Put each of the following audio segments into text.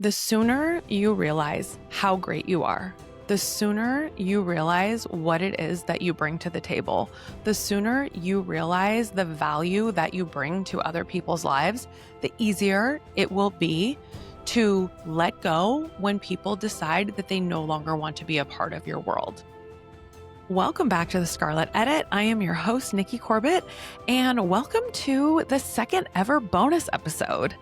The sooner you realize how great you are, the sooner you realize what it is that you bring to the table, the sooner you realize the value that you bring to other people's lives, the easier it will be to let go when people decide that they no longer want to be a part of your world. Welcome back to the Scarlet Edit. I am your host, Nikki Corbett, and welcome to the second ever bonus episode.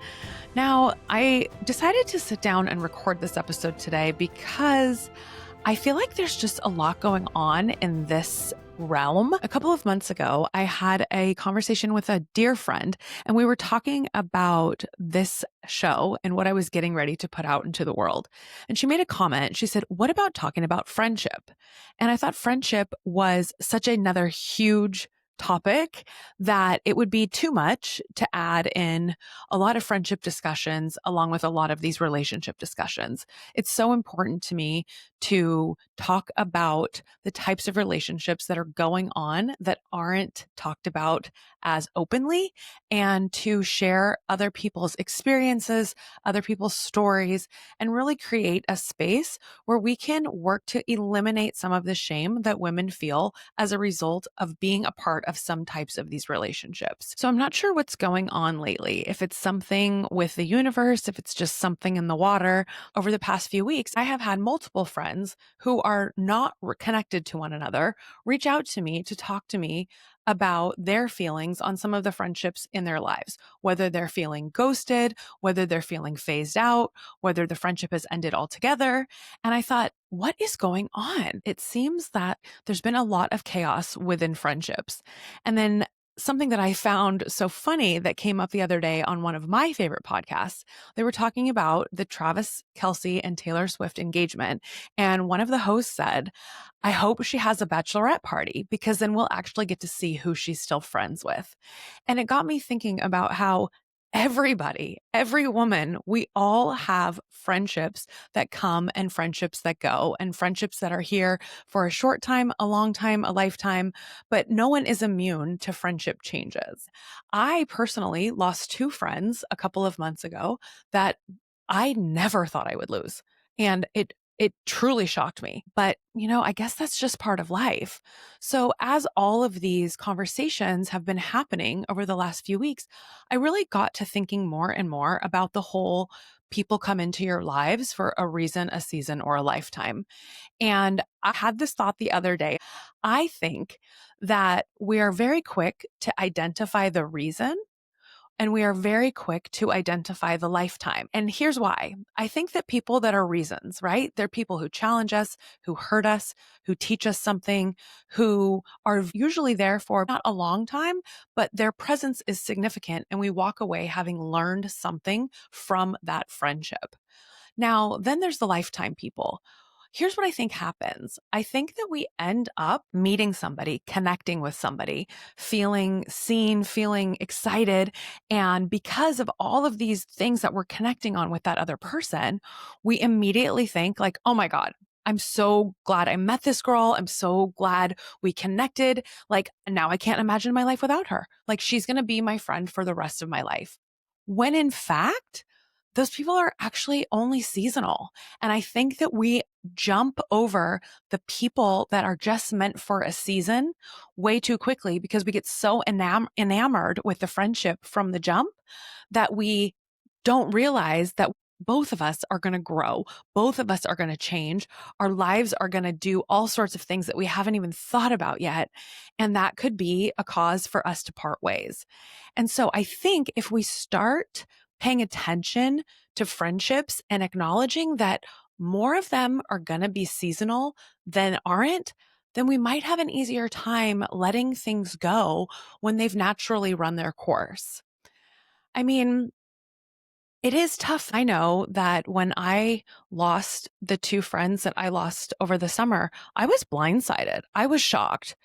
Now, I decided to sit down and record this episode today because I feel like there's just a lot going on in this realm. A couple of months ago, I had a conversation with a dear friend, and we were talking about this show and what I was getting ready to put out into the world. And she made a comment. She said, "What about talking about friendship?" And I thought friendship was such another huge topic that it would be too much to add in a lot of friendship discussions along with a lot of these relationship discussions. It's so important to me to talk about the types of relationships that are going on that aren't talked about as openly, and to share other people's experiences, other people's stories, and really create a space where we can work to eliminate some of the shame that women feel as a result of being a part of some types of these relationships. So I'm not sure what's going on lately, if it's something with the universe, if it's just something in the water. Over the past few weeks, I have had multiple friends who are not connected to one another reach out to me to talk to me about their feelings on some of the friendships in their lives, whether they're feeling ghosted, whether they're feeling phased out, whether the friendship has ended altogether. And I thought, what is going on? It seems that there's been a lot of chaos within friendships. And then something that I found so funny that came up the other day on one of my favorite podcasts, they were talking about the Travis Kelce and Taylor Swift engagement. And one of the hosts said, "I hope she has a bachelorette party because then we'll actually get to see who she's still friends with." And it got me thinking about how everybody, every woman, we all have friendships that come and friendships that go, and friendships that are here for a short time, a long time, a lifetime, but no one is immune to friendship changes. I personally lost two friends a couple of months ago that I never thought I would lose. And it truly shocked me. But, I guess that's just part of life. So as all of these conversations have been happening over the last few weeks, I really got to thinking more and more about the whole people come into your lives for a reason, a season, or a lifetime. And I had this thought the other day. I think that we are very quick to identify the reason, and we are very quick to identify the lifetime. And here's why. I think that people that are reasons, right? They're people who challenge us, who hurt us, who teach us something, who are usually there for not a long time, but their presence is significant. And we walk away having learned something from that friendship. Now, then there's the lifetime people. Here's what I think happens. I think that we end up meeting somebody, connecting with somebody, feeling seen, feeling excited. And because of all of these things that we're connecting on with that other person, we immediately think like, oh my God, I'm so glad I met this girl. I'm so glad we connected. Like now I can't imagine my life without her. Like she's going to be my friend for the rest of my life. When in fact, those people are actually only seasonal. And I think that we jump over the people that are just meant for a season way too quickly because we get so enamored with the friendship from the jump that we don't realize that both of us are going to grow. Both of us are going to change. Our lives are going to do all sorts of things that we haven't even thought about yet. And that could be a cause for us to part ways. And so I think if we start paying attention to friendships and acknowledging that more of them are going to be seasonal than aren't, then we might have an easier time letting things go when they've naturally run their course. I mean, it is tough. I know that when I lost the two friends that I lost over the summer, I was blindsided. I was shocked.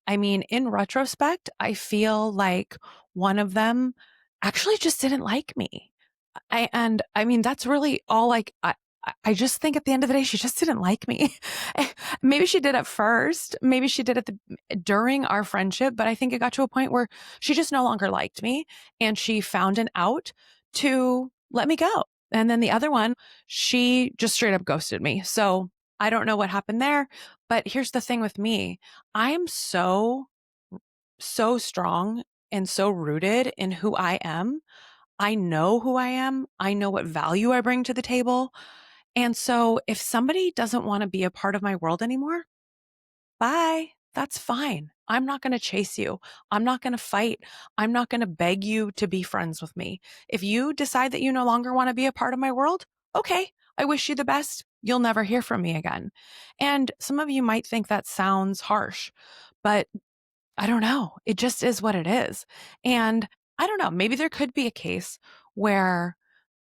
I mean, in retrospect, I feel like one of them actually just didn't like me. I mean, that's really all I just think at the end of the day, she just didn't like me. Maybe she did at first. Maybe she did during our friendship, but I think it got to a point where she just no longer liked me and she found an out to let me go. And then the other one, she just straight up ghosted me. So I don't know what happened there. But here's the thing with me, I am so strong and so rooted in who I am. I know who I am. I know what value I bring to the table. And so if somebody doesn't want to be a part of my world anymore, bye. That's fine. I'm not going to chase you. I'm not going to fight. I'm not going to beg you to be friends with me. If you decide that you no longer want to be a part of my world, okay, I wish you the best. You'll never hear from me again. And some of you might think that sounds harsh, but I don't know. It just is what it is. And I don't know, maybe there could be a case where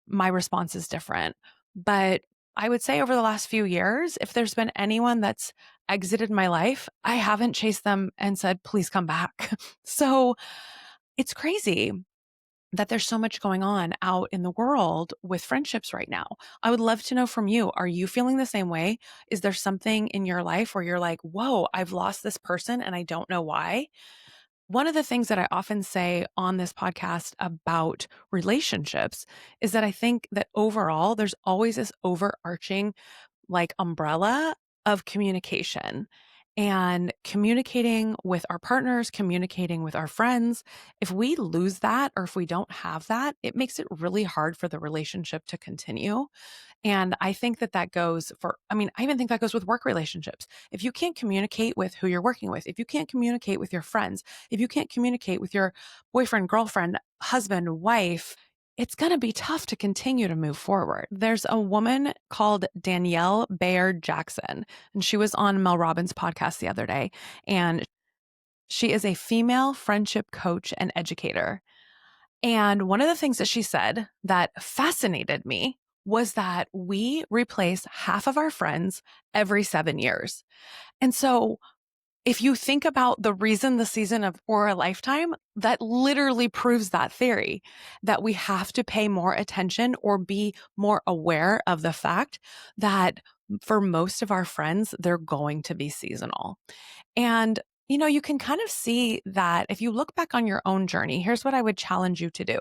my response is different. But I would say over the last few years, if there's been anyone that's exited my life, I haven't chased them and said, please come back. So it's crazy that there's so much going on out in the world with friendships right now. I would love to know from you. Are you feeling the same way? Is there something in your life where you're like, whoa, I've lost this person and I don't know why? One of the things that I often say on this podcast about relationships is that I think that overall, there's always this overarching like umbrella of communication and communicating with our partners, communicating with our friends. If we lose that or if we don't have that, it makes it really hard for the relationship to continue. And I think that that goes for, I mean, I even think that goes with work relationships. If you can't communicate with who you're working with, if you can't communicate with your friends, if you can't communicate with your boyfriend, girlfriend, husband, wife, it's going to be tough to continue to move forward. There's a woman called Danielle Bayard Jackson, and she was on Mel Robbins' podcast the other day. And she is a female friendship coach and educator. And one of the things that she said that fascinated me was that we replace half of our friends every 7 years. And so if you think about the reason the season of or a lifetime, that literally proves that theory that we have to pay more attention or be more aware of the fact that for most of our friends, they're going to be seasonal. And you can kind of see that if you look back on your own journey. Here's what I would challenge you to do.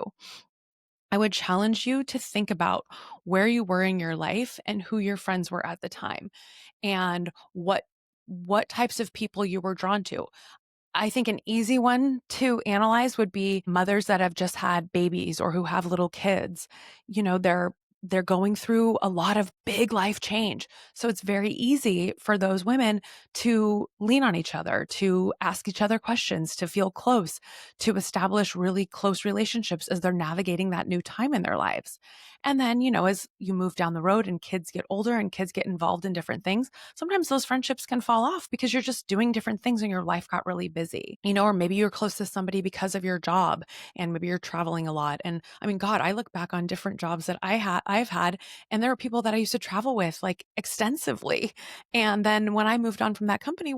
I would challenge you to think about where you were in your life and who your friends were at the time and what types of people you were drawn to. I think an easy one to analyze would be mothers that have just had babies or who have little kids. They're going through a lot of big life change. So it's very easy for those women to lean on each other, to ask each other questions, to feel close, to establish really close relationships as they're navigating that new time in their lives. And then, as you move down the road and kids get older and kids get involved in different things, sometimes those friendships can fall off because you're just doing different things and your life got really busy, or maybe you're close to somebody because of your job and maybe you're traveling a lot. And I mean, God, I look back on different jobs that I've had, and there are people that I used to travel with like extensively. And then when I moved on from that company,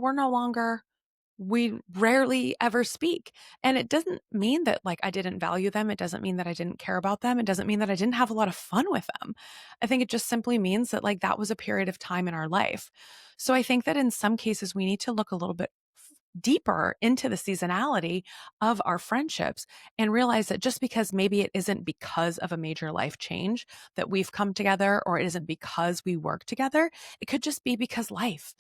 we rarely ever speak. And it doesn't mean that like I didn't value them. It doesn't mean that I didn't care about them. It doesn't mean that I didn't have a lot of fun with them. I think it just simply means that like that was a period of time in our life. So I think that in some cases we need to look a little bit deeper into the seasonality of our friendships and realize that just because maybe it isn't because of a major life change that we've come together, or it isn't because we work together, it could just be because life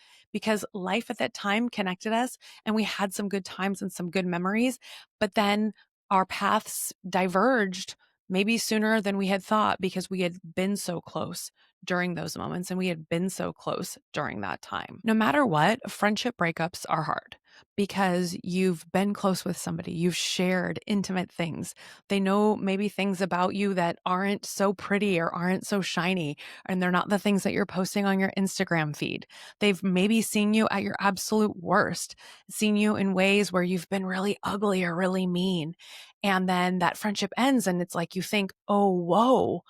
at that time connected us and we had some good times and some good memories, but then our paths diverged maybe sooner than we had thought because we had been so close during those moments and we had been so close during that time. No matter what, friendship breakups are hard because you've been close with somebody, you've shared intimate things. They know maybe things about you that aren't so pretty or aren't so shiny, and they're not the things that you're posting on your Instagram feed. They've maybe seen you at your absolute worst, seen you in ways where you've been really ugly or really mean. And then that friendship ends and it's like you think, oh, whoa,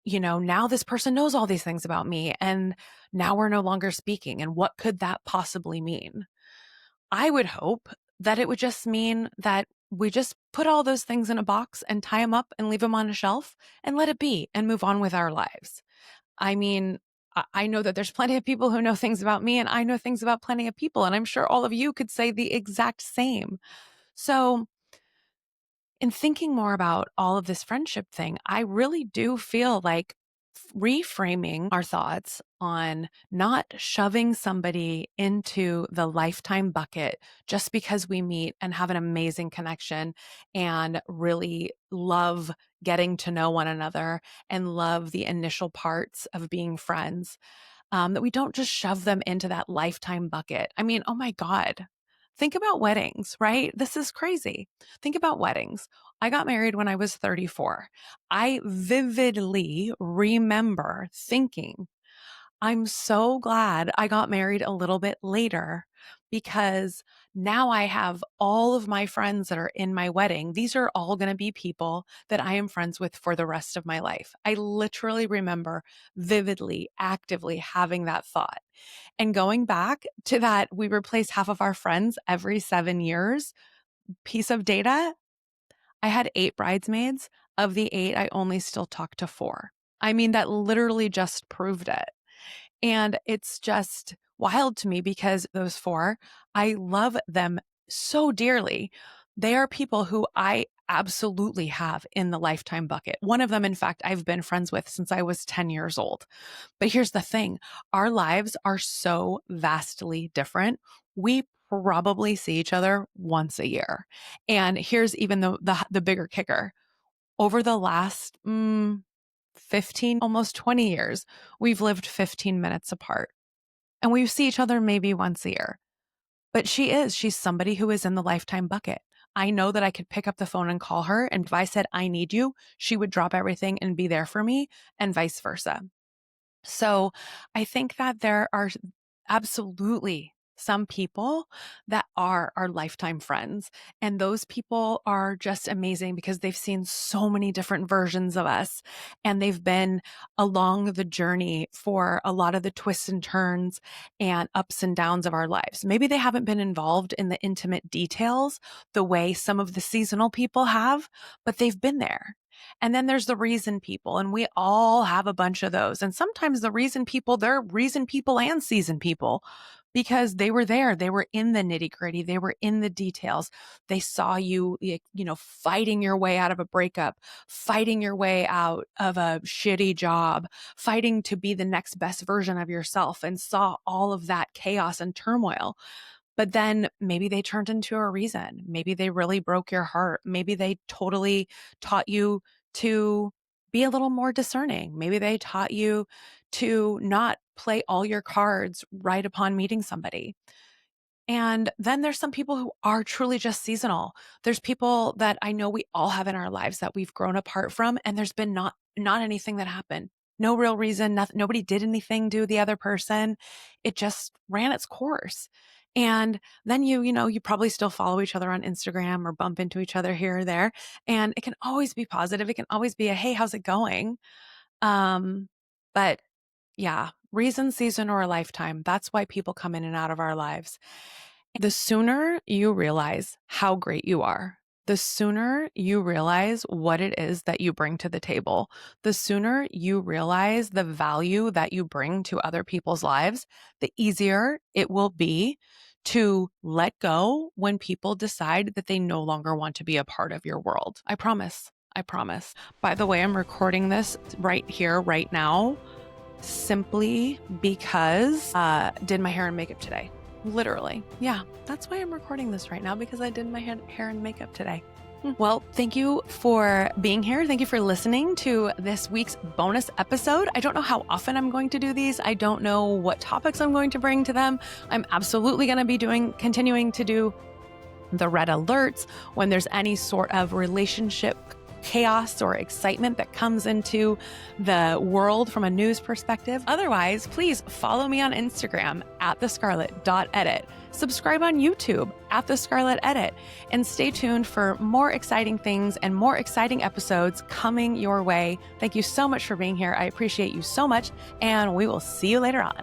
now this person knows all these things about me and now we're no longer speaking. And what could that possibly mean? I would hope that it would just mean that we just put all those things in a box and tie them up and leave them on a shelf and let it be and move on with our lives. I mean, I know that there's plenty of people who know things about me and I know things about plenty of people. And I'm sure all of you could say the exact same. So in thinking more about all of this friendship thing, I really do feel like reframing our thoughts on not shoving somebody into the lifetime bucket just because we meet and have an amazing connection and really love getting to know one another and love the initial parts of being friends, that we don't just shove them into that lifetime bucket. I mean, oh my God. Think about weddings, right? This is crazy. Think about weddings. I got married when I was 34. I vividly remember thinking, I'm so glad I got married a little bit later because now I have all of my friends that are in my wedding. These are all going to be people that I am friends with for the rest of my life. I literally remember vividly, actively having that thought. And going back to that, we replace half of our friends every 7 years piece of data. I had 8 bridesmaids. Of the 8, I only still talk to 4. I mean, that literally just proved it. And it's just wild to me because those 4, I love them so dearly. They are people who I absolutely have in the lifetime bucket. One of them, in fact, I've been friends with since I was 10 years old. But here's the thing, our lives are so vastly different. We probably see each other once a year. And here's even the bigger kicker. Over the last 15, almost 20 years, we've lived 15 minutes apart. And we see each other maybe once a year. But she's somebody who is in the lifetime bucket. I know that I could pick up the phone and call her. And if I said, I need you, she would drop everything and be there for me, and vice versa. So I think that there are absolutely some people that are our lifetime friends. And those people are just amazing because they've seen so many different versions of us. And they've been along the journey for a lot of the twists and turns and ups and downs of our lives. Maybe they haven't been involved in the intimate details the way some of the seasonal people have, but they've been there. And then there's the reason people, and we all have a bunch of those. And sometimes the reason people, they're reason people and season people because they were there. They were in the nitty gritty. They were in the details. They saw you, fighting your way out of a breakup, fighting your way out of a shitty job, fighting to be the next best version of yourself, and saw all of that chaos and turmoil. But then maybe they turned into a reason. Maybe they really broke your heart. Maybe they totally taught you to be a little more discerning. Maybe they taught you to not play all your cards right upon meeting somebody. And then there's some people who are truly just seasonal. There's people that I know we all have in our lives that we've grown apart from, and there's been not anything that happened. No real reason. Nothing, nobody did anything to the other person. It just ran its course. And then you probably still follow each other on Instagram or bump into each other here or there. And it can always be positive. It can always be a, hey, how's it going? But yeah, reason, season, or a lifetime. That's why people come in and out of our lives. The sooner you realize how great you are, the sooner you realize what it is that you bring to the table, the sooner you realize the value that you bring to other people's lives, the easier it will be to let go when people decide that they no longer want to be a part of your world. I promise. I promise. By the way, I'm recording this right here, right now, simply because did my hair and makeup today. Literally. Yeah, that's why I'm recording this right now, because I did my hair and makeup today. Well, thank you for being here. Thank you for listening to this week's bonus episode. I don't know how often I'm going to do these. I don't know what topics I'm going to bring to them. I'm absolutely going to be continuing to do the red alerts when there's any sort of relationship chaos or excitement that comes into the world from a news perspective. Otherwise, please follow me on Instagram at thescarlet.edit. Subscribe on YouTube at The Scarlet Edit, and stay tuned for more exciting things and more exciting episodes coming your way. Thank you so much for being here. I appreciate you so much, and we will see you later on.